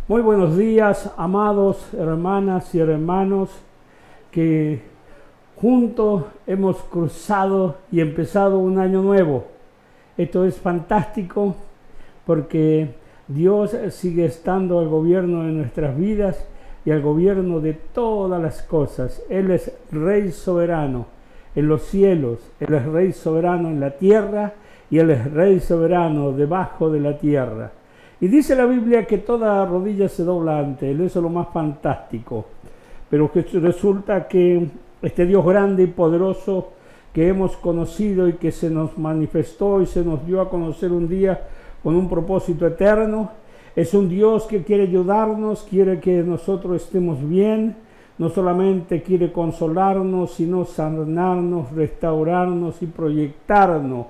Muy buenos días, amados hermanas y hermanos, que juntos hemos cruzado y empezado un año nuevo. Esto es fantástico porque Dios sigue estando al gobierno de nuestras vidas y al gobierno de todas las cosas. Él es Rey soberano en los cielos, Él es Rey soberano en la tierra y Él es Rey soberano debajo de la tierra. Y dice la Biblia que toda rodilla se dobla ante Él, eso es lo más fantástico. Pero que resulta que este Dios grande y poderoso que hemos conocido y que se nos manifestó y se nos dio a conocer un día con un propósito eterno, es un Dios que quiere ayudarnos, quiere que nosotros estemos bien, no solamente quiere consolarnos, sino sanarnos, restaurarnos y proyectarnos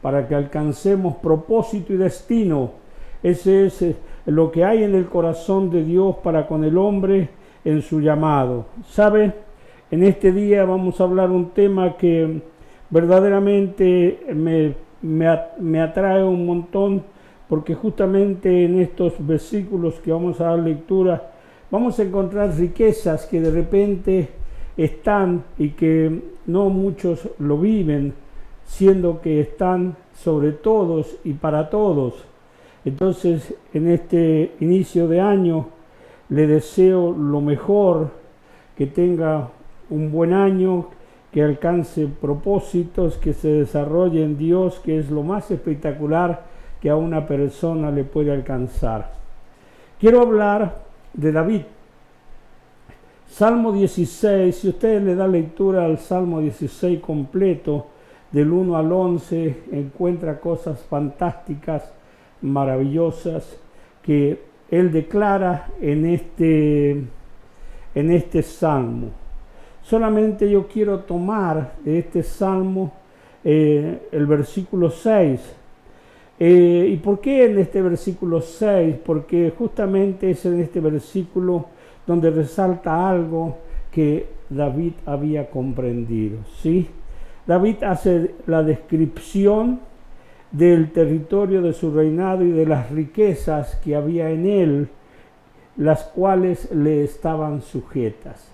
para que alcancemos propósito y destino. Ese es lo que hay en el corazón de Dios para con el hombre en su llamado. ¿Sabe? En este día vamos a hablar un tema que verdaderamente me atrae un montón, porque justamente en estos versículos que vamos a dar lectura, vamos a encontrar riquezas que de repente están y que no muchos lo viven, siendo que están sobre todos y para todos. Entonces, en este inicio de año, le deseo lo mejor, que tenga un buen año, que alcance propósitos, que se desarrolle en Dios, que es lo más espectacular que a una persona le puede alcanzar. Quiero hablar de David. Salmo 16, si usted le da lectura al Salmo 16 completo, del 1 al 11, encuentra cosas fantásticas, maravillosas que él declara en este salmo. Solamente yo quiero tomar de este salmo el versículo 6. ¿Y por qué en este versículo 6? Porque justamente es en este versículo donde resalta algo que David había comprendido, ¿sí? David hace la descripción del territorio de su reinado y de las riquezas que había en él, las cuales le estaban sujetas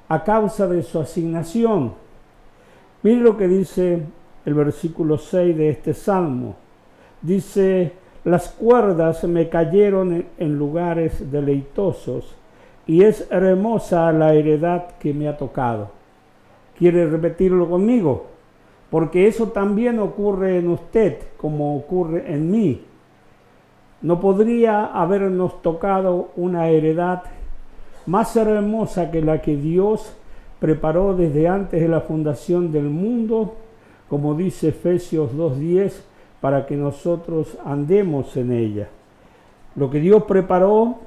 a causa de su asignación. Miren lo que dice el versículo 6 de este salmo. Dice: las cuerdas me cayeron en lugares deleitosos, y es hermosa la heredad que me ha tocado. ¿Quiere repetirlo conmigo? Porque eso también ocurre en usted, como ocurre en mí. No podría habernos tocado una heredad más hermosa que la que Dios preparó desde antes de la fundación del mundo, como dice Efesios 2:10, para que nosotros andemos en ella. Lo que Dios preparó,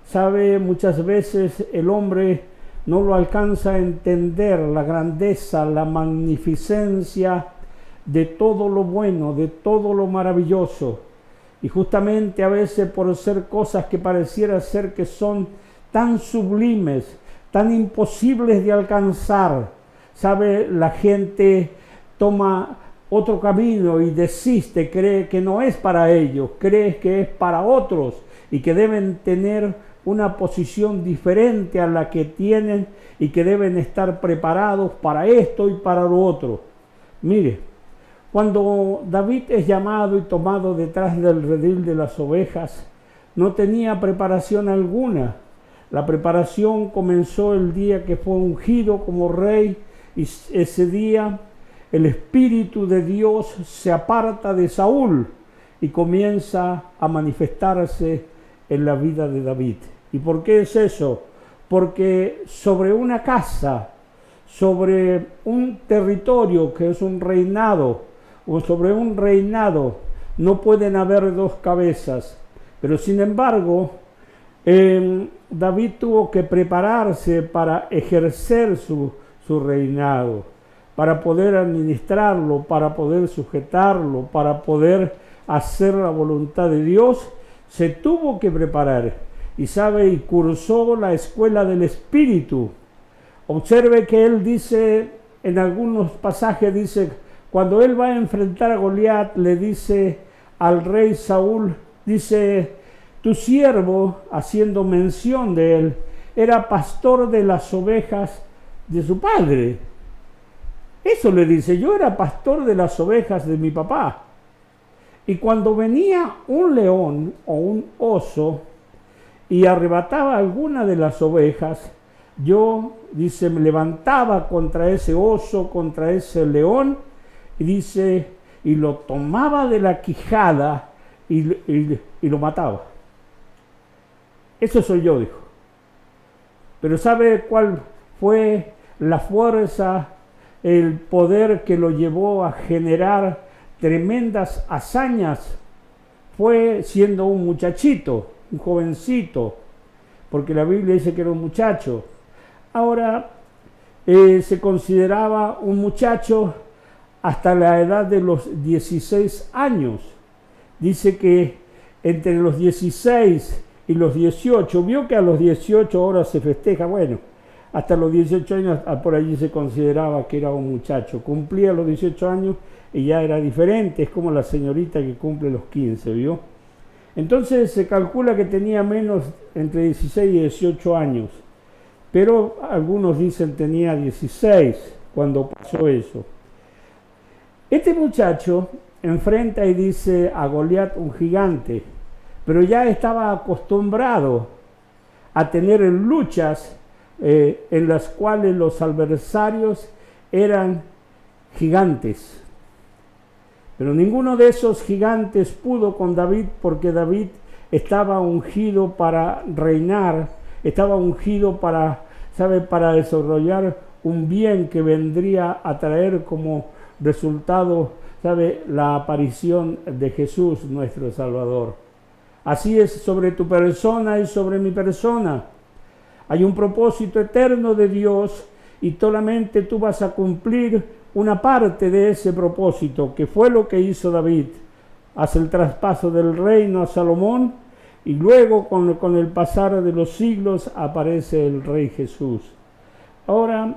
sabe, muchas veces el hombre no lo alcanza a entender, la grandeza, la magnificencia de todo lo bueno, de todo lo maravilloso. Y justamente a veces por ser cosas que pareciera ser que son tan sublimes, tan imposibles de alcanzar, sabe, la gente toma otro camino y desiste, cree que no es para ellos, cree que es para otros y que deben tener una posición diferente a la que tienen y que deben estar preparados para esto y para lo otro. Mire, cuando David es llamado y tomado detrás del redil de las ovejas, no tenía preparación alguna. La preparación comenzó el día que fue ungido como rey, y ese día el Espíritu de Dios se aparta de Saúl y comienza a manifestarse en la vida de David. ¿Y por qué es eso? Porque sobre una casa, sobre un territorio que es un reinado, o sobre un reinado, no pueden haber dos cabezas. Pero sin embargo, David tuvo que prepararse para ejercer su reinado, para poder administrarlo, para poder sujetarlo, para poder hacer la voluntad de Dios. Se tuvo que preparar. Y sabe, y cursó la escuela del Espíritu. Observe que él dice, en algunos pasajes dice, cuando él va a enfrentar a Goliat, le dice al rey Saúl, dice: tu siervo, haciendo mención de él, era pastor de las ovejas de su padre. Eso le dice, yo era pastor de las ovejas de mi papá. Y cuando venía un león o un oso y arrebataba alguna de las ovejas, yo, dice, me levantaba contra ese oso, contra ese león, y dice, y lo tomaba de la quijada y lo mataba. Eso soy yo, dijo. Pero ¿sabe cuál fue la fuerza, el poder que lo llevó a generar tremendas hazañas? Fue siendo un muchachito, un jovencito, porque la Biblia dice que era un muchacho. Ahora se consideraba un muchacho hasta la edad de los 16 años. Dice que entre los 16 y los 18, vio que a los 18 ahora se festeja, bueno, hasta los 18 años por allí se consideraba que era un muchacho. Cumplía los 18 años y ya era diferente, es como la señorita que cumple los 15, ¿vio? Entonces se calcula que tenía menos entre 16 y 18 años, pero algunos dicen tenía 16 cuando pasó eso. Este muchacho enfrenta y dice a Goliat, un gigante, pero ya estaba acostumbrado a tener luchas en las cuales los adversarios eran gigantes. Pero ninguno de esos gigantes pudo con David, porque David estaba ungido para reinar, estaba ungido para desarrollar un bien que vendría a traer como resultado, la aparición de Jesús, nuestro Salvador. Así es sobre tu persona y sobre mi persona. Hay un propósito eterno de Dios y solamente tú vas a cumplir una parte de ese propósito, que fue lo que hizo David. Hace el traspaso del reino a Salomón y luego con el pasar de los siglos aparece el Rey Jesús. Ahora,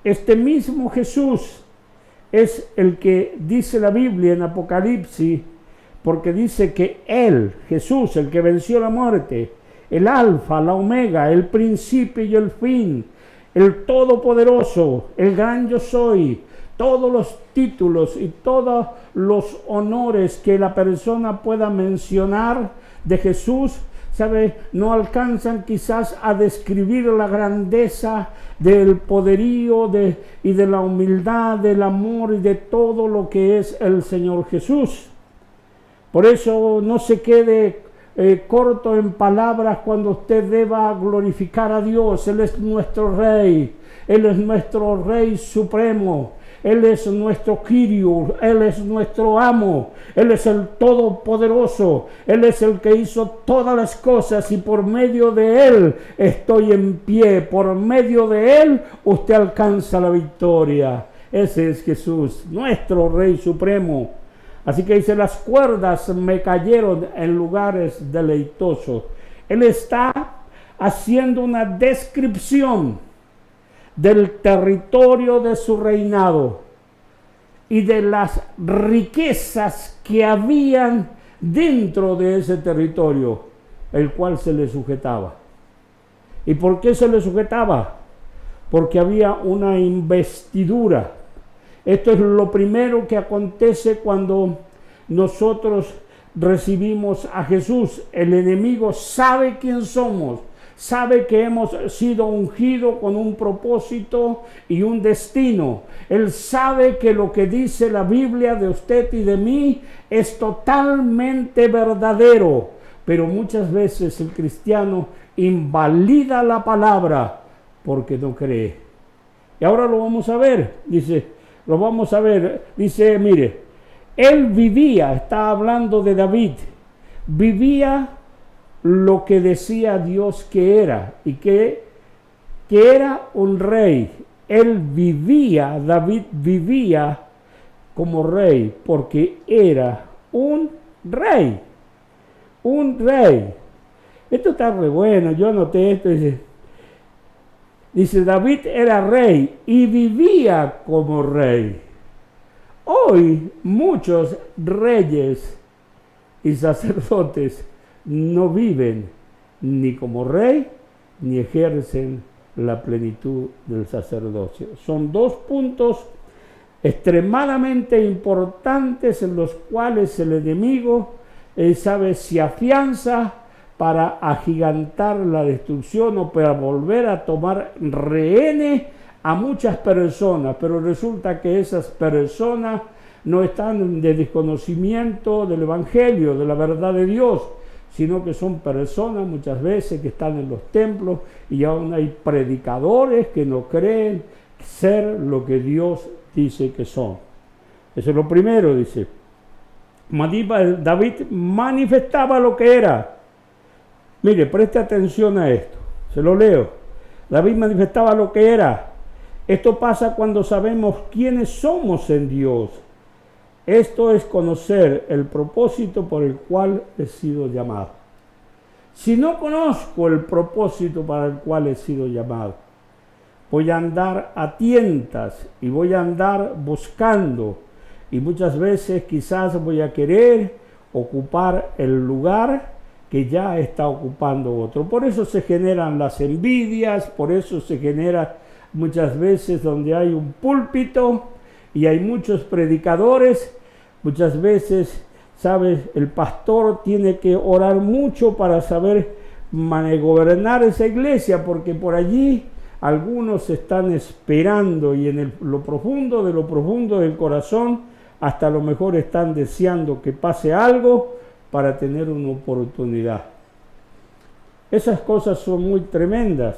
este mismo Jesús es el que dice la Biblia en Apocalipsis, porque dice que Él, Jesús, el que venció la muerte, el alfa, la omega, el principio y el fin, el todopoderoso, el gran yo soy, todos los títulos y todos los honores que la persona pueda mencionar de Jesús, no alcanzan quizás a describir la grandeza del poderío y de la humildad, del amor y de todo lo que es el Señor Jesús. Por eso no se quede corto en palabras cuando usted deba glorificar a Dios. Él es nuestro Rey, Él es nuestro Rey supremo, Él es nuestro Kyrios, Él es nuestro amo, Él es el Todopoderoso, Él es el que hizo todas las cosas y por medio de Él estoy en pie, por medio de Él usted alcanza la victoria. Ese es Jesús, nuestro Rey supremo. Así que dice, las cuerdas me cayeron en lugares deleitosos. Él está haciendo una descripción del territorio de su reinado y de las riquezas que habían dentro de ese territorio, el cual se le sujetaba. ¿Y por qué se le sujetaba? Porque había una investidura. Esto es lo primero que acontece cuando nosotros recibimos a Jesús. El enemigo sabe quién somos, sabe que hemos sido ungidos con un propósito y un destino. Él sabe que lo que dice la Biblia de usted y de mí es totalmente verdadero, pero muchas veces el cristiano invalida la palabra porque no cree. Y ahora lo vamos a ver, dice, mire, él vivía, está hablando de David, vivía lo que decía Dios que era, y que era un rey. Él vivía, David vivía como rey, porque era un rey. Un rey. Esto está re bueno, yo anoté esto, dice, David era rey y vivía como rey. Hoy muchos reyes y sacerdotes no viven ni como rey, ni ejercen la plenitud del sacerdocio. Son dos puntos extremadamente importantes en los cuales el enemigo, se afianza para agigantar la destrucción o para volver a tomar rehenes a muchas personas, pero resulta que esas personas no están de desconocimiento del Evangelio, de la verdad de Dios, sino que son personas muchas veces que están en los templos y aún hay predicadores que no creen ser lo que Dios dice que son. Eso es lo primero, dice. David manifestaba lo que era. Mire, preste atención a esto, se lo leo. David manifestaba lo que era. Esto pasa cuando sabemos quiénes somos en Dios. Esto es conocer el propósito por el cual he sido llamado. Si no conozco el propósito para el cual he sido llamado, voy a andar a tientas y voy a andar buscando, y muchas veces quizás voy a querer ocupar el lugar que ya está ocupando otro. Por eso se generan las envidias, por eso se genera muchas veces donde hay un púlpito y hay muchos predicadores, muchas veces, ¿sabes? El pastor tiene que orar mucho para saber gobernar esa iglesia, porque por allí algunos están esperando y en lo profundo del corazón, hasta a lo mejor están deseando que pase algo para tener una oportunidad. Esas cosas son muy tremendas,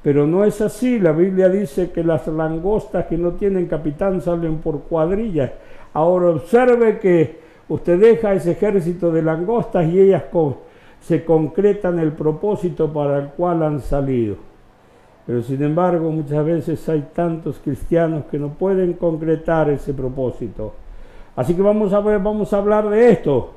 pero no es así. La Biblia dice que las langostas que no tienen capitán salen por cuadrillas. Ahora observe que usted deja ese ejército de langostas y ellas se concretan el propósito para el cual han salido. Pero sin embargo, muchas veces hay tantos cristianos que no pueden concretar ese propósito. Así que vamos a hablar de esto,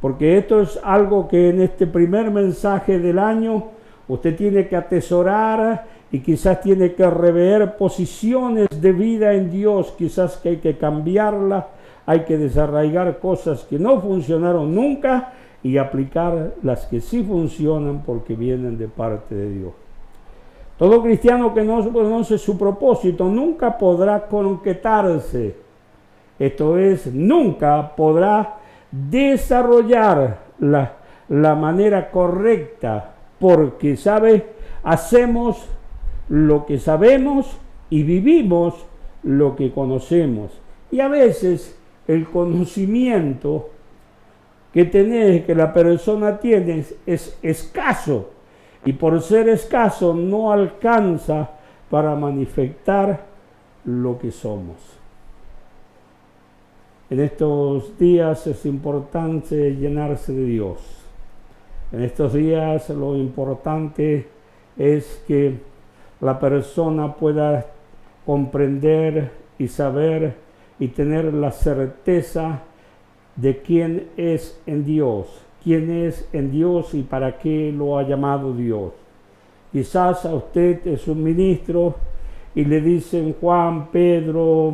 porque esto es algo que en este primer mensaje del año usted tiene que atesorar y quizás tiene que rever posiciones de vida en Dios, quizás que hay que cambiarlas, hay que desarraigar cosas que no funcionaron nunca y aplicar las que sí funcionan porque vienen de parte de Dios. Todo cristiano que no conoce su propósito nunca podrá concretarse. Esto es, nunca podrá desarrollar la manera correcta, porque, ¿sabe? Hacemos lo que sabemos y vivimos lo que conocemos. Y a veces el conocimiento que la persona tiene es escaso. Y por ser escaso no alcanza para manifestar lo que somos. En estos días es importante llenarse de Dios. En estos días lo importante es que la persona pueda comprender y saber y tener la certeza de quién es en Dios. Quién es en Dios y para qué lo ha llamado Dios. Quizás a usted es un ministro y le dicen Juan, Pedro,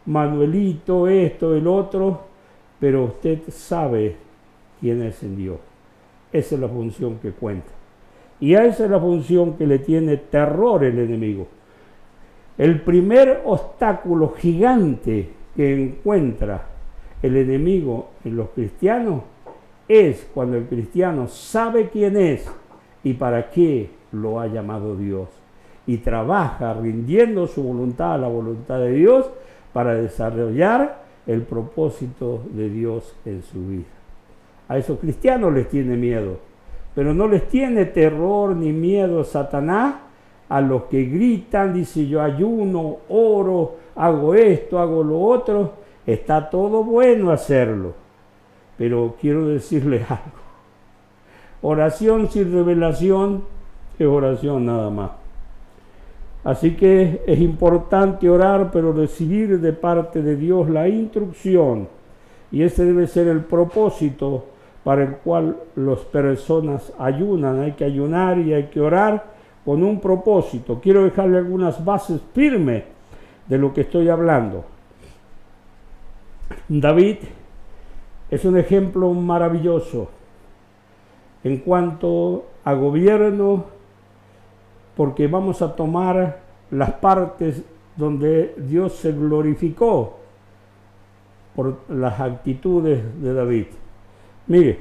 Manuelito, esto, el otro, pero usted sabe quién es en Dios. Esa es la función que cuenta. Y esa es la función que le tiene terror el enemigo. El primer obstáculo gigante que encuentra el enemigo en los cristianos es cuando el cristiano sabe quién es y para qué lo ha llamado Dios y trabaja rindiendo su voluntad a la voluntad de Dios para desarrollar el propósito de Dios en su vida. A esos cristianos les tiene miedo, pero no les tiene terror ni miedo Satanás a los que gritan, dice yo ayuno, oro, hago esto, hago lo otro. Está todo bueno hacerlo. Pero quiero decirles algo. Oración sin revelación es oración nada más. Así que es importante orar, pero recibir de parte de Dios la instrucción. Y ese debe ser el propósito para el cual las personas ayunan. Hay que ayunar y hay que orar con un propósito. Quiero dejarle algunas bases firmes de lo que estoy hablando. David es un ejemplo maravilloso. en cuanto a gobierno, porque vamos a tomar las partes donde Dios se glorificó por las actitudes de David. Mire,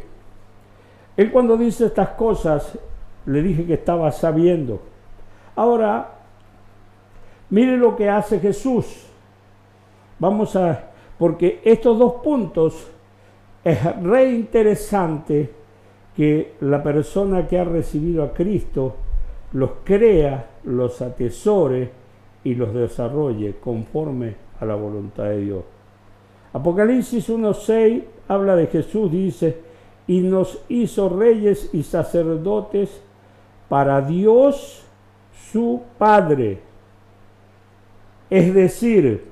él cuando dice estas cosas, le dije que estaba sabiendo. Ahora, mire lo que hace Jesús. Porque estos dos puntos es re interesante que la persona que ha recibido a Cristo los crea, los atesore y los desarrolle conforme a la voluntad de Dios. Apocalipsis 1:6 habla de Jesús, dice, y nos hizo reyes y sacerdotes para Dios su Padre. Es decir,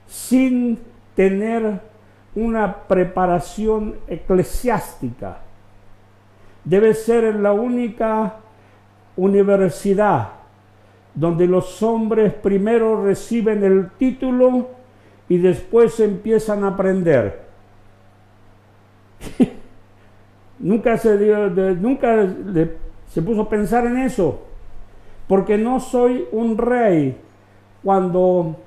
sin tener una preparación eclesiástica. Debe ser la única universidad donde los hombres primero reciben el título y después empiezan a aprender. Nunca se puso a pensar en eso, porque no soy un rey cuando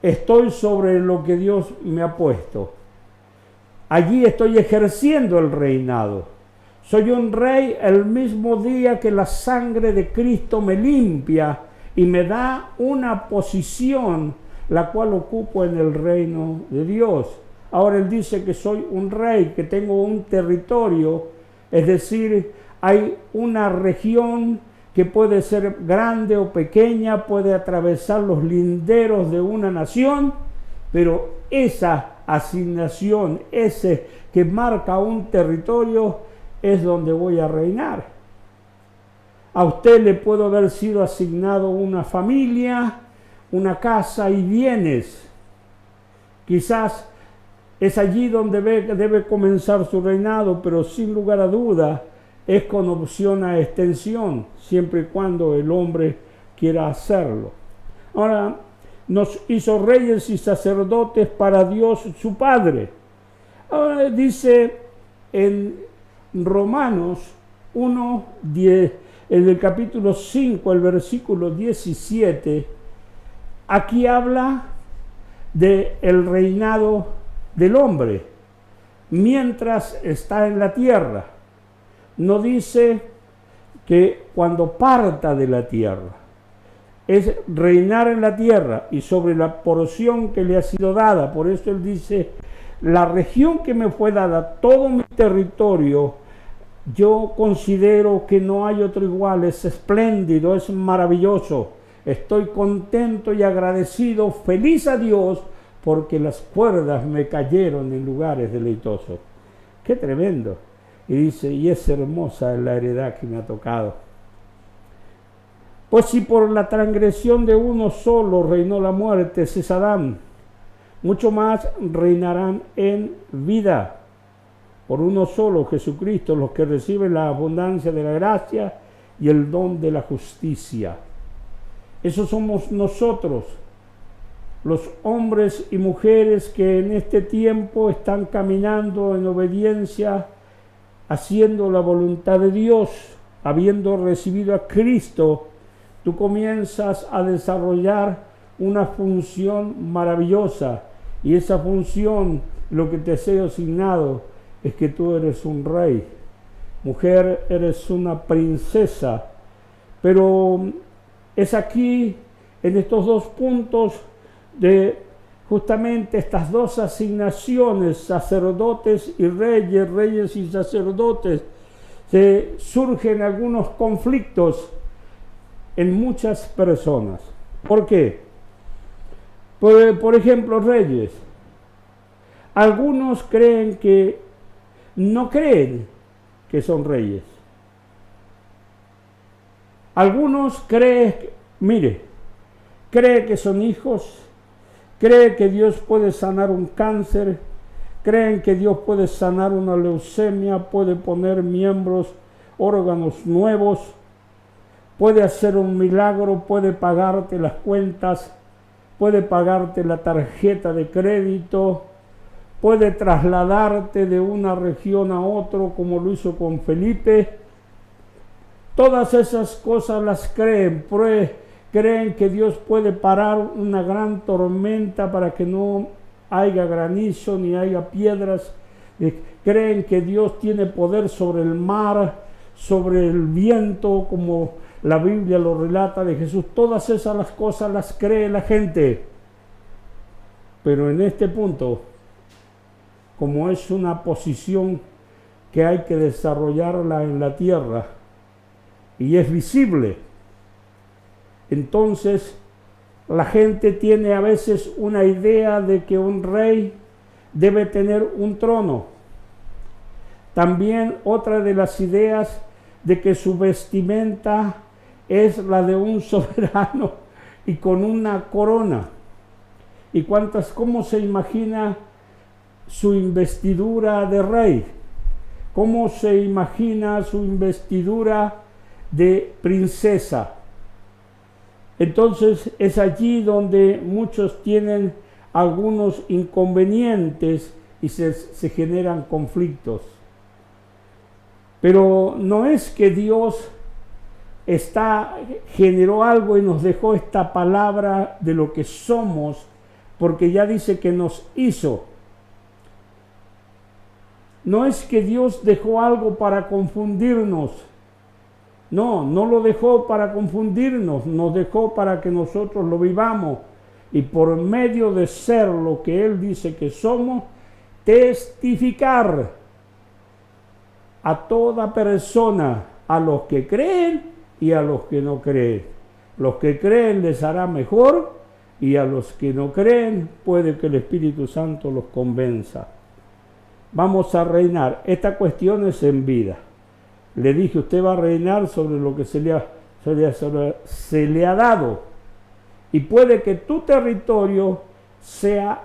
estoy sobre lo que Dios me ha puesto. Allí estoy ejerciendo el reinado. Soy un rey el mismo día que la sangre de Cristo me limpia y me da una posición la cual ocupo en el reino de Dios. Ahora él dice que soy un rey, que tengo un territorio, es decir, hay una región que puede ser grande o pequeña, puede atravesar los linderos de una nación, pero esa asignación, ese que marca un territorio, es donde voy a reinar. A usted le puede haber sido asignado una familia, una casa y bienes. Quizás es allí donde debe comenzar su reinado, pero sin lugar a duda es con opción a extensión, siempre y cuando el hombre quiera hacerlo. Ahora, nos hizo reyes y sacerdotes para Dios su Padre. Ahora dice en Romanos 1, 10, en el capítulo 5, el versículo 17, aquí habla del reinado del hombre mientras está en la tierra. No dice que cuando parta de la tierra. Es reinar en la tierra y sobre la porción que le ha sido dada. Por eso él dice, la región que me fue dada, todo mi territorio, yo considero que no hay otro igual, es espléndido, es maravilloso. Estoy contento y agradecido, feliz a Dios, porque las cuerdas me cayeron en lugares deleitosos. ¡Qué tremendo! Y dice, y es hermosa la heredad que me ha tocado. Pues si por la transgresión de uno solo reinó la muerte, ese es Adán, mucho más reinarán en vida por uno solo, Jesucristo, los que reciben la abundancia de la gracia y el don de la justicia. Esos somos nosotros, los hombres y mujeres que en este tiempo están caminando en obediencia, haciendo la voluntad de Dios, habiendo recibido a Cristo. Tú comienzas a desarrollar una función maravillosa, y esa función, lo que te sea asignado, es que tú eres un rey. Mujer, eres una princesa. Pero es aquí, en estos dos puntos, de justamente estas dos asignaciones, sacerdotes y reyes, reyes y sacerdotes, se surgen algunos conflictos en muchas personas. ¿Por qué? Por ejemplo, reyes. Algunos no creen que son reyes. Algunos creen que son hijos, creen que Dios puede sanar un cáncer, creen que Dios puede sanar una leucemia, puede poner órganos nuevos, puede hacer un milagro, puede pagarte las cuentas, puede pagarte la tarjeta de crédito, puede trasladarte de una región a otra como lo hizo con Felipe, Todas esas cosas las creen, creen que Dios puede parar una gran tormenta para que no haya granizo ni haya piedras. Creen que Dios tiene poder sobre el mar, sobre el viento, como la Biblia lo relata de Jesús. Todas esas las cosas las cree la gente. Pero en este punto, como es una posición que hay que desarrollarla en la tierra y es visible, entonces la gente tiene a veces una idea de que un rey debe tener un trono. También otra de las ideas de que su vestimenta es la de un soberano y con una corona. ¿Y cómo se imagina su investidura de rey? ¿Cómo se imagina su investidura de princesa? Entonces es allí donde muchos tienen algunos inconvenientes y se generan conflictos. Pero no es que Dios generó algo y nos dejó esta palabra de lo que somos, porque ya dice que nos hizo. No es que Dios dejó algo para confundirnos. No lo dejó para confundirnos, nos dejó para que nosotros lo vivamos y por medio de ser lo que Él dice que somos, testificar a toda persona, a los que creen y a los que no creen. Los que creen les hará mejor y a los que no creen puede que el Espíritu Santo los convenza. Vamos a reinar. Esta cuestión es en vida. Le dije, usted va a reinar sobre lo que se le ha dado. Y puede que tu territorio sea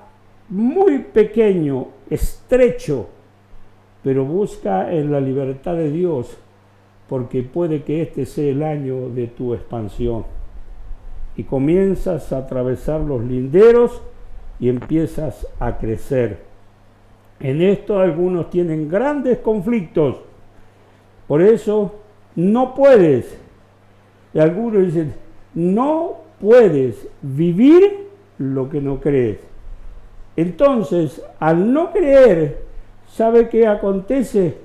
muy pequeño, estrecho, pero busca en la libertad de Dios, porque puede que este sea el año de tu expansión. Y comienzas a atravesar los linderos y empiezas a crecer. En esto algunos tienen grandes conflictos. Por eso no puedes, y algunos dicen, no puedes vivir lo que no crees. Entonces, al no creer, ¿sabe qué acontece?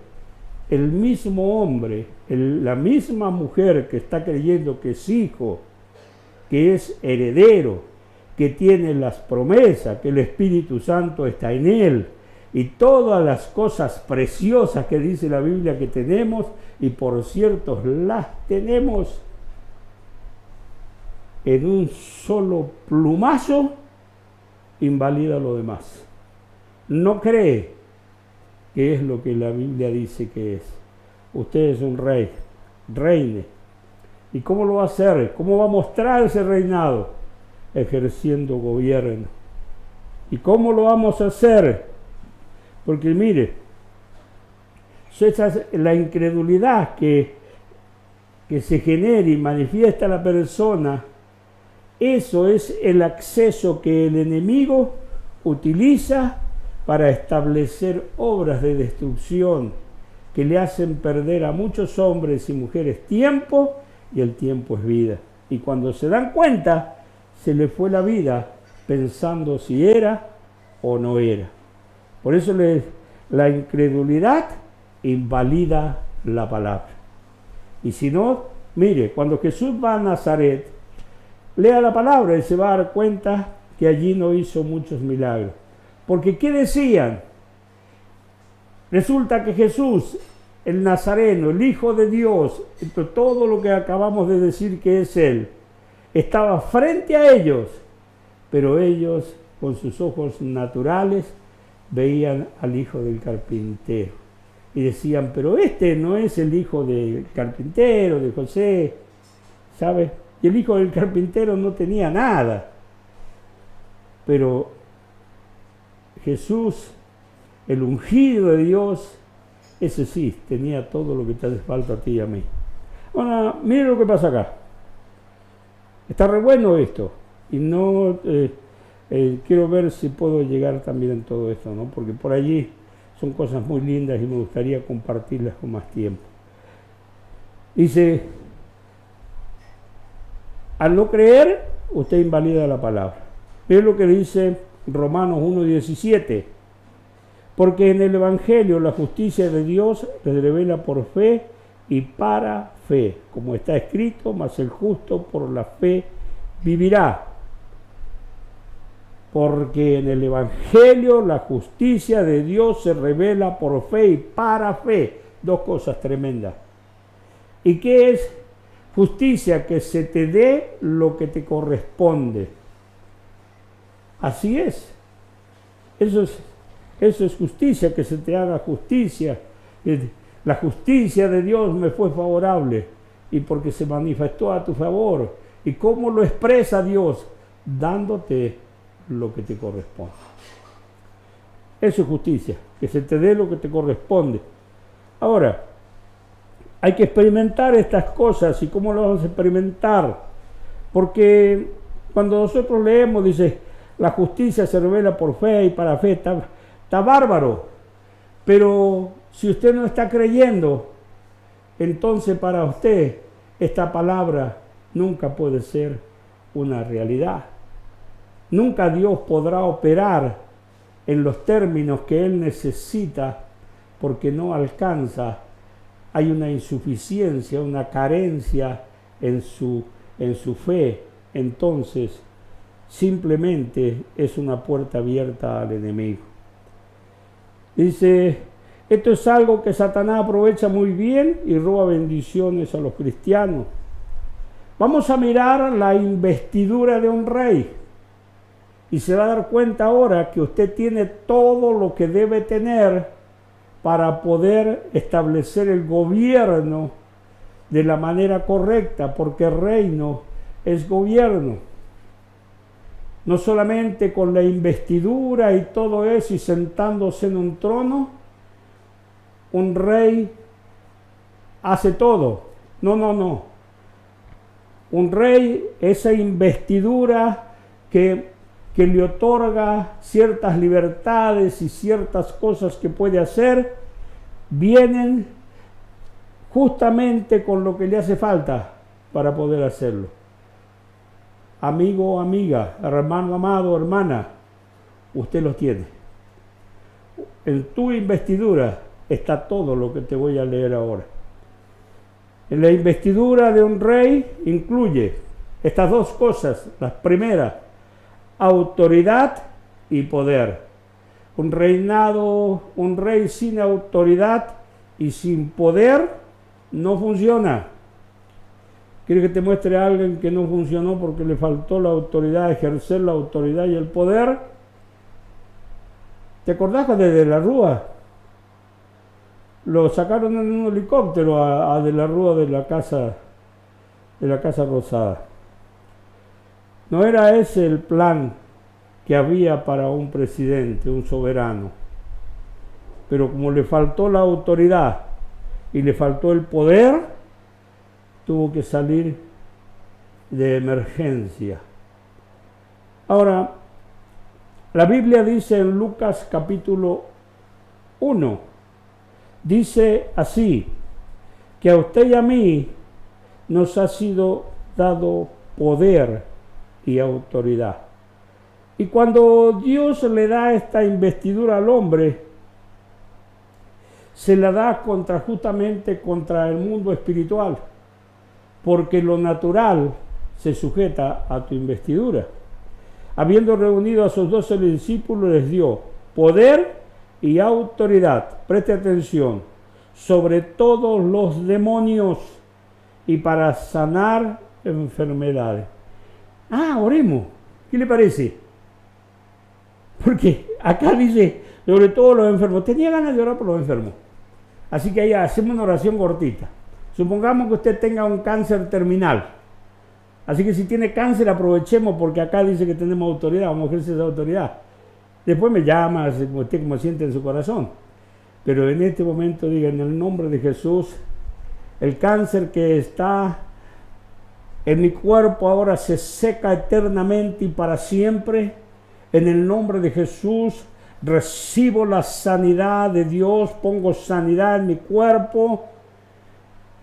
El mismo hombre, la misma mujer que está creyendo que es hijo, que es heredero, que tiene las promesas, que el Espíritu Santo está en él, y todas las cosas preciosas que dice la Biblia que tenemos, y por cierto las tenemos en un solo plumazo, invalida lo demás. No cree que es lo que la Biblia dice que es. Usted es un rey, reine. ¿Y cómo lo va a hacer? ¿Cómo va a mostrar ese reinado? Ejerciendo gobierno. ¿Y cómo lo vamos a hacer? Porque mire, esa es la incredulidad que se genera y manifiesta la persona. Eso es el acceso que el enemigo utiliza para establecer obras de destrucción que le hacen perder a muchos hombres y mujeres tiempo, y el tiempo es vida. Y cuando se dan cuenta, se le fue la vida pensando si era o no era. Por eso la incredulidad invalida la palabra. Y si no, mire, cuando Jesús va a Nazaret, lea la palabra y se va a dar cuenta que allí no hizo muchos milagros. Porque ¿qué decían? Resulta que Jesús, el Nazareno, el Hijo de Dios, todo lo que acabamos de decir que es Él, estaba frente a ellos, pero ellos con sus ojos naturales veían al hijo del carpintero y decían, pero este no es el hijo del carpintero, de José, ¿sabe? Y el hijo del carpintero no tenía nada. Pero Jesús, el ungido de Dios, ese sí, tenía todo lo que te hace falta a ti y a mí. Bueno, mire lo que pasa acá. Está re bueno esto. Y no quiero ver si puedo llegar también en todo esto, ¿no? Porque por allí son cosas muy lindas y me gustaría compartirlas con más tiempo. Dice, al no creer, usted invalida la palabra. Es lo que dice Romanos 1:17. Porque en el Evangelio la justicia de Dios se revela por fe y para fe, como está escrito, mas el justo por la fe vivirá. Porque en el Evangelio la justicia de Dios se revela por fe y para fe. Dos cosas tremendas. ¿Y qué es justicia? Que se te dé lo que te corresponde. Así es. Eso es justicia, que se te haga justicia. La justicia de Dios me fue favorable y porque se manifestó a tu favor. ¿Y cómo lo expresa Dios? Dándote lo que te corresponde. Eso es justicia, que se te dé lo que te corresponde. Ahora, hay que experimentar estas cosas. ¿Y cómo lo vamos a experimentar? Porque cuando nosotros leemos, dice, la justicia se revela por fe y para fe, está bárbaro. Pero si usted no está creyendo, entonces para usted esta palabra nunca puede ser una realidad. Nunca Dios podrá operar en los términos que Él necesita porque no alcanza. Hay una insuficiencia, una carencia en su fe. Entonces, simplemente es una puerta abierta al enemigo. Dice, esto es algo que Satanás aprovecha muy bien y roba bendiciones a los cristianos. Vamos a mirar la investidura de un rey. Y se va a dar cuenta ahora que usted tiene todo lo que debe tener para poder establecer el gobierno de la manera correcta, porque reino es gobierno. No solamente con la investidura y todo eso y sentándose en un trono, un rey hace todo. No. Un rey, esa investidura que le otorga ciertas libertades y ciertas cosas que puede hacer, vienen justamente con lo que le hace falta para poder hacerlo. Amigo o amiga, hermano amado, hermana, usted los tiene. En tu investidura está todo lo que te voy a leer ahora. En la investidura de un rey incluye estas dos cosas. La primera, autoridad y poder. Un rey sin autoridad y sin poder no funciona. ¿Quieres que te muestre a alguien que no funcionó porque le faltó la autoridad, ejercer la autoridad y el poder? ¿Te acordás que de la Rúa lo sacaron en un helicóptero a de la Rúa de la Casa Rosada? No era ese el plan que había para un presidente, un soberano. Pero como le faltó la autoridad y le faltó el poder, tuvo que salir de emergencia. Ahora, la Biblia dice en Lucas capítulo 1, dice así, que a usted y a mí nos ha sido dado poder y autoridad. Y cuando Dios le da esta investidura al hombre, se la da justamente contra el mundo espiritual, porque lo natural se sujeta a tu investidura. Habiendo reunido a sus 12 discípulos, les dio poder y autoridad, preste atención, sobre todos los demonios y para sanar enfermedades. Oremos. ¿Qué le parece? Porque acá dice, sobre todo los enfermos. Tenía ganas de orar por los enfermos. Así que ahí hacemos una oración cortita. Supongamos que usted tenga un cáncer terminal. Así que si tiene cáncer, aprovechemos porque acá dice que tenemos autoridad, vamos a ejercer esa autoridad. Después me llama, usted como siente en su corazón. Pero en este momento diga, en el nombre de Jesús, el cáncer que está en mi cuerpo ahora se seca eternamente y para siempre. En el nombre de Jesús recibo la sanidad de Dios, pongo sanidad en mi cuerpo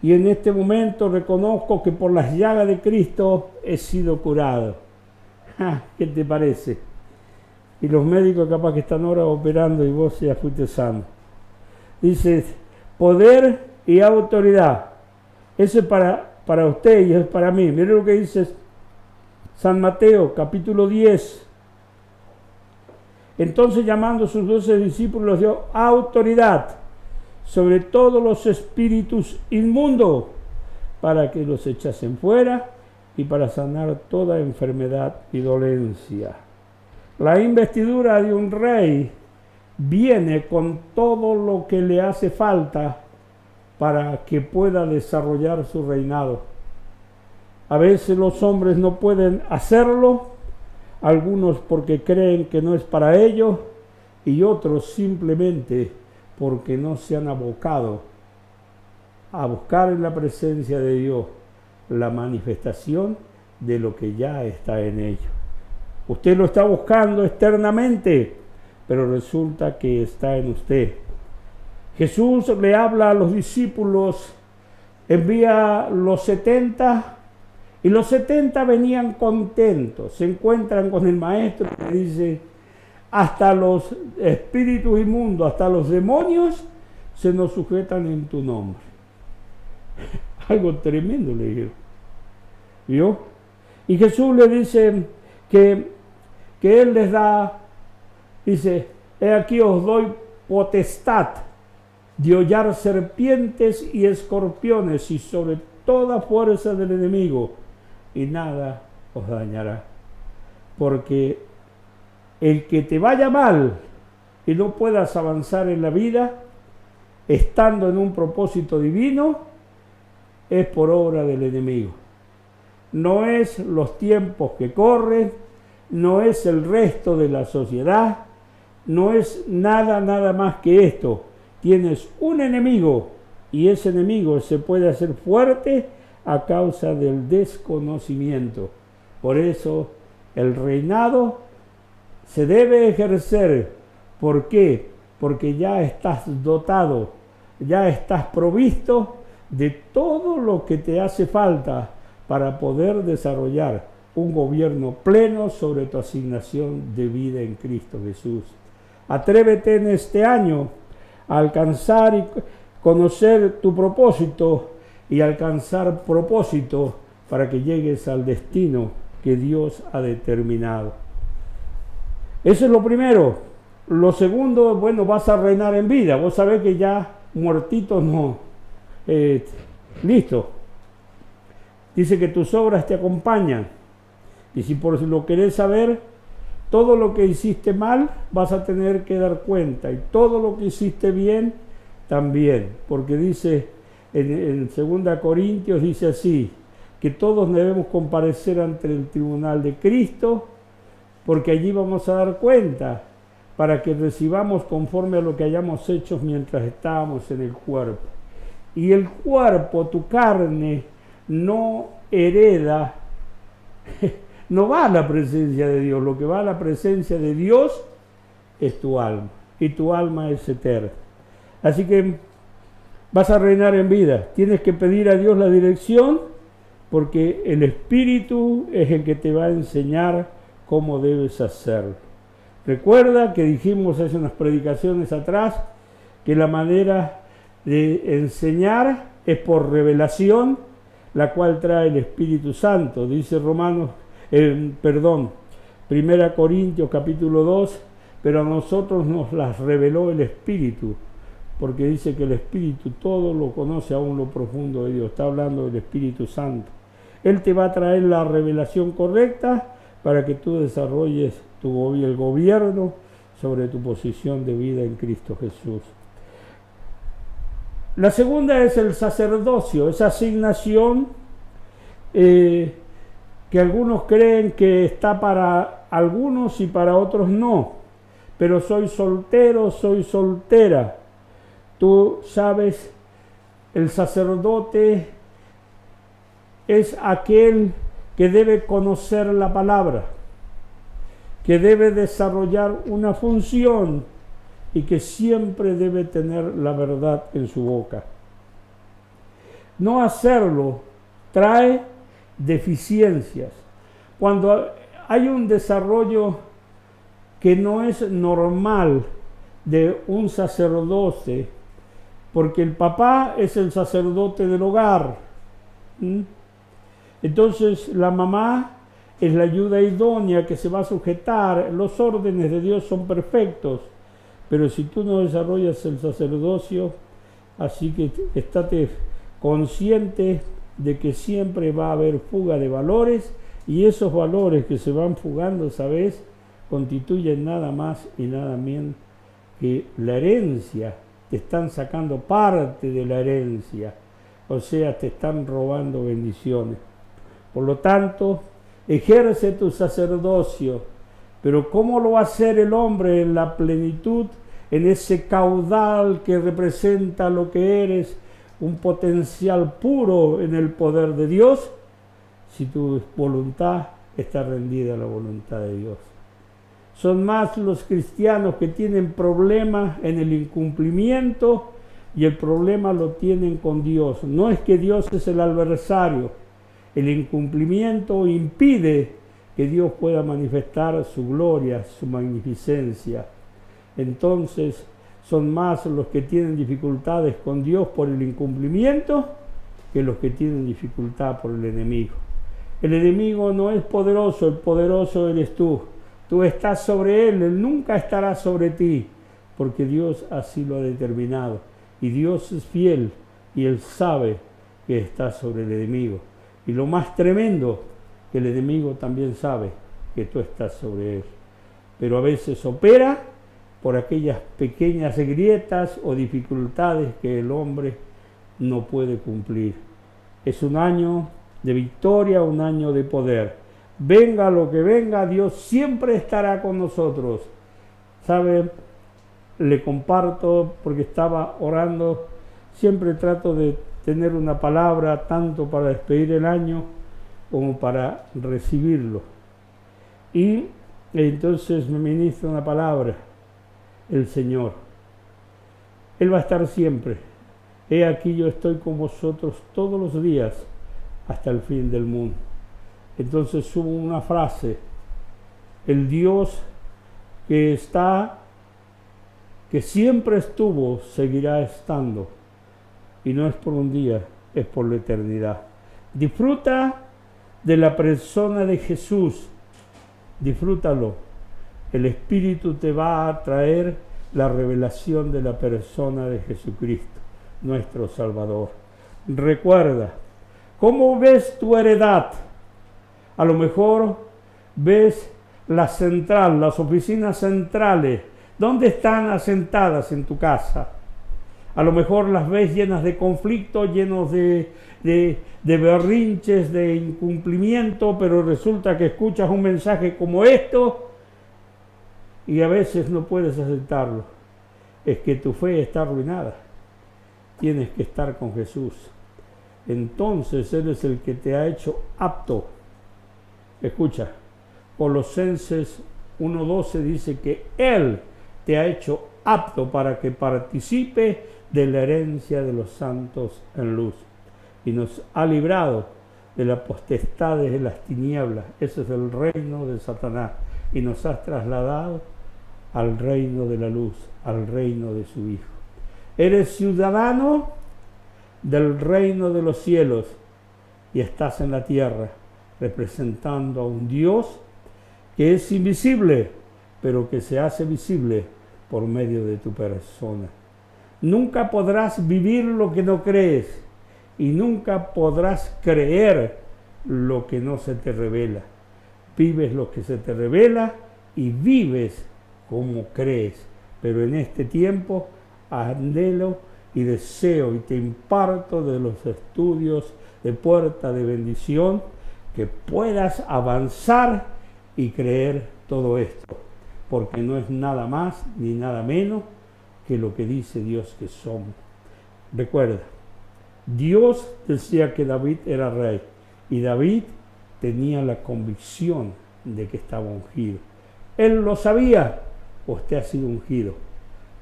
y en este momento reconozco que por las llagas de Cristo he sido curado. ¿Qué te parece? Y los médicos capaz que están ahora operando y vos ya fuiste sano. Dice, poder y autoridad. Eso es para usted y es para mí. Mire lo que dice San Mateo, capítulo 10. Entonces, llamando a sus 12 discípulos, les dio autoridad sobre todos los espíritus inmundos para que los echasen fuera y para sanar toda enfermedad y dolencia. La investidura de un rey viene con todo lo que le hace falta para que pueda desarrollar su reinado. A veces los hombres no pueden hacerlo, algunos porque creen que no es para ellos y otros simplemente porque no se han abocado a buscar en la presencia de Dios la manifestación de lo que ya está en ellos. Usted lo está buscando externamente, pero resulta que está en usted. Jesús le habla a los discípulos, envía los 70 y los 70 venían contentos. Se encuentran con el maestro que dice, hasta los espíritus inmundos, hasta los demonios se nos sujetan en tu nombre. Algo tremendo le dijeron. ¿Vio? Y Jesús le dice que Él les da, dice, he aquí os doy potestad de hollar serpientes y escorpiones y sobre toda fuerza del enemigo, y nada os dañará. Porque el que te vaya mal y no puedas avanzar en la vida, estando en un propósito divino, es por obra del enemigo. No es los tiempos que corren, no es el resto de la sociedad, no es nada más que esto. Tienes un enemigo y ese enemigo se puede hacer fuerte a causa del desconocimiento. Por eso el reinado se debe ejercer. ¿Por qué? Porque ya estás dotado, ya estás provisto de todo lo que te hace falta para poder desarrollar un gobierno pleno sobre tu asignación de vida en Cristo Jesús. Atrévete en este año a alcanzar y conocer tu propósito y alcanzar propósito para que llegues al destino que Dios ha determinado. Eso es lo primero. Lo segundo, bueno, vas a reinar en vida. Vos sabés que ya muertitos no. Listo. Dice que tus obras te acompañan. Y si por lo querés saber, todo lo que hiciste mal vas a tener que dar cuenta. Y todo lo que hiciste bien también. Porque dice en 2 Corintios, dice así, que todos debemos comparecer ante el tribunal de Cristo, porque allí vamos a dar cuenta para que recibamos conforme a lo que hayamos hecho mientras estábamos en el cuerpo. Y el cuerpo, tu carne, no hereda, no va a la presencia de Dios. Lo que va a la presencia de Dios es tu alma, y tu alma es eterna. Así que vas a reinar en vida. Tienes que pedir a Dios la dirección, porque el Espíritu es el que te va a enseñar cómo debes hacerlo. Recuerda que dijimos hace unas predicaciones atrás que la manera de enseñar es por revelación, la cual trae el Espíritu Santo. Dice 1 Corintios capítulo 2, pero a nosotros nos las reveló el Espíritu, porque dice que el Espíritu todo lo conoce aún lo profundo de Dios. Está hablando del Espíritu Santo. Él te va a traer la revelación correcta para que tú desarrolles el gobierno sobre tu posición de vida en Cristo Jesús. La segunda es el sacerdocio, esa asignación que algunos creen que está para algunos y para otros no. Pero soy soltero, soy soltera. Tú sabes, el sacerdote es aquel que debe conocer la palabra, que debe desarrollar una función y que siempre debe tener la verdad en su boca. No hacerlo trae deficiencias. Cuando hay un desarrollo que no es normal de un sacerdote, porque el papá es el sacerdote del hogar. Entonces la mamá es la ayuda idónea que se va a sujetar. Los órdenes de Dios son perfectos, pero si tú no desarrollas el sacerdocio, así que estate consciente de que siempre va a haber fuga de valores, y esos valores que se van fugando, ¿sabes?, constituyen nada más y nada menos que la herencia. Te están sacando parte de la herencia, o sea, te están robando bendiciones. Por lo tanto, ejerce tu sacerdocio, pero ¿cómo lo va a hacer el hombre en la plenitud, en ese caudal que representa lo que eres, un potencial puro en el poder de Dios? Si tu voluntad está rendida a la voluntad de Dios. Son más los cristianos que tienen problemas en el incumplimiento, y el problema lo tienen con Dios. No es que Dios es el adversario. El incumplimiento impide que Dios pueda manifestar su gloria, su magnificencia. Entonces, son más los que tienen dificultades con Dios por el incumplimiento que los que tienen dificultad por el enemigo. El enemigo no es poderoso, el poderoso eres tú. Tú estás sobre él nunca estará sobre ti, porque Dios así lo ha determinado. Y Dios es fiel, y Él sabe que está sobre el enemigo. Y lo más tremendo, que el enemigo también sabe que tú estás sobre él. Pero a veces opera por aquellas pequeñas grietas o dificultades que el hombre no puede cumplir. Es un año de victoria, un año de poder. Venga lo que venga, Dios siempre estará con nosotros. ¿Sabe? Le comparto, porque estaba orando, siempre trato de tener una palabra tanto para despedir el año como para recibirlo. Y entonces me ministra una palabra, el Señor. Él va a estar siempre. He aquí yo estoy con vosotros todos los días hasta el fin del mundo. Entonces hubo una frase, el Dios que siempre estuvo, seguirá estando, y no es por un día, es por la eternidad. Disfruta de la persona de Jesús, disfrútalo. El Espíritu te va a traer la revelación de la persona de Jesucristo, nuestro Salvador. Recuerda, ¿cómo ves tu heredad? A lo mejor ves la central, las oficinas centrales. ¿Dónde están asentadas en tu casa? A lo mejor las ves llenas de conflictos, llenos de berrinches, de incumplimiento, pero resulta que escuchas un mensaje como esto y a veces no puedes aceptarlo. Es que tu fe está arruinada. Tienes que estar con Jesús. Entonces Él es el que te ha hecho apto. Escucha, Colosenses 1:12 dice que Él te ha hecho apto para que participe de la herencia de los santos en luz. Y nos ha librado de las potestades de las tinieblas. Ese es el reino de Satanás. Y nos ha trasladado al reino de la luz, al reino de su Hijo. Eres ciudadano del reino de los cielos y estás en la tierra representando a un Dios que es invisible, pero que se hace visible por medio de tu persona. Nunca podrás vivir lo que no crees y nunca podrás creer lo que no se te revela. Vives lo que se te revela y vives como crees. Pero en este tiempo anhelo y deseo y te imparto de los estudios de Puerta de Bendición que puedas avanzar y creer todo esto, porque no es nada más ni nada menos que lo que dice Dios que somos. Recuerda, Dios decía que David era rey y David tenía la convicción de que estaba ungido. Él lo sabía, usted ha sido ungido.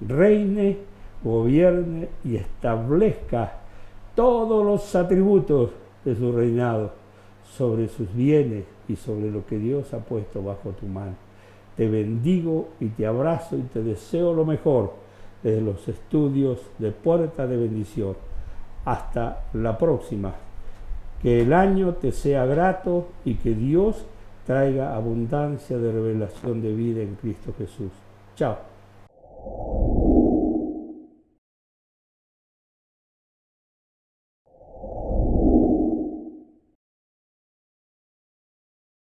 Reine, gobierne y establezca todos los atributos de su reinado sobre sus bienes y sobre lo que Dios ha puesto bajo tu mano. Te bendigo y te abrazo y te deseo lo mejor desde los estudios de Puerta de Bendición. Hasta la próxima. Que el año te sea grato y que Dios traiga abundancia de revelación de vida en Cristo Jesús. Chao.